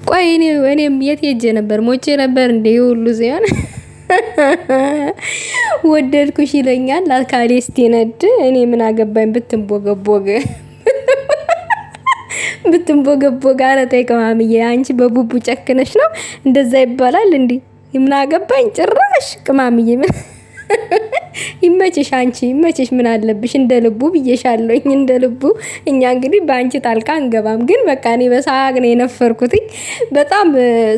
ቆይ እኔም የት ሄጄ ነበር? ሞቼ ነበር እንዴ? ሁሉ ሲሆን ወደድኩሽ ይለኛል አልካሌ እስቲነድ እኔ ምን አገባኝ ብትንቦገቦገ ብትንቦገቦገ። ኧረ ተይ ቅማምዬ አንቺ በቡቡ ጨክነሽ ነው እንደዛ ይባላል እንዴ? ምን አገባኝ ጭራሽ ቅማምዬ ይመችሽ አንቺ ይመችሽ። ምን አለብሽ? እንደ ልቡ ብዬሻለሁኝ እንደ ልቡ። እኛ እንግዲህ በአንቺ ጣልቃ አንገባም። ግን በቃ እኔ በሳቅ ነው የነፈርኩትኝ። በጣም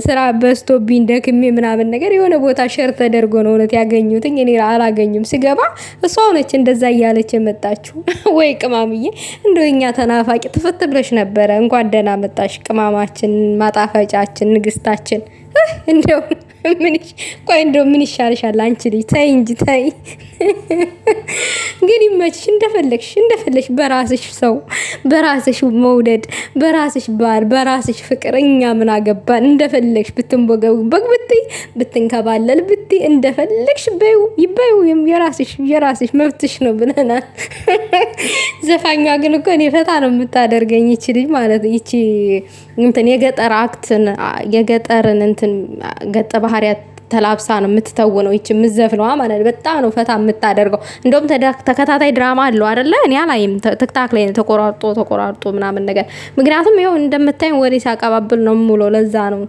ስራ በዝቶብኝ ደክሜ ምናምን ነገር የሆነ ቦታ ሸር ተደርጎ ነው እውነት ያገኙትኝ። እኔ አላገኙም። ስገባ እሷ ሆነች እንደዛ እያለች የመጣችሁ። ወይ ቅማምዬ እንደው እኛ ተናፋቂ ትፍት ብለሽ ነበረ። እንኳን ደህና መጣሽ ቅማማችን፣ ማጣፈጫችን፣ ንግስታችን። እንደው ቆይ እንደው ምን ይሻልሻል አንቺ ልጅ? ተይ እንጂ ተይ። ግን ይመችሽ፣ እንደፈለግሽ በራስሽ ሰው፣ በራስሽ መውደድ፣ በራስሽ ባል፣ በራስሽ ፍቅር። እኛ ምን አገባን? እንደፈለግሽ ብትንቦገበግ ብትይ፣ ብትንከባለል ብትይ፣ እንደፈለግሽ በይው ይበይው። የራስሽ መብትሽ ነው ብለናል። ዘፋኛ ግን እኮ እኔ ፈታ ነው የምታደርገኝ ይቺ ልጅ ማለት ይቺ እንትን የገጠር አክትን የገጠርን እንትን ገጠ ባህሪያት ተላብሳ ነው የምትተውነው ይቺ ምዘፍነዋ ማለት በጣም ነው ፈታ የምታደርገው። እንደውም ተከታታይ ድራማ አለው አይደለ? እኔ አላይም ቲክታክ ላይ ተቆራርጦ ምናምን ነገር። ምክንያቱም ይኸው እንደምታዩን ወሬ ሲያቀባብል ነው ሙሉ። ለዛ ነው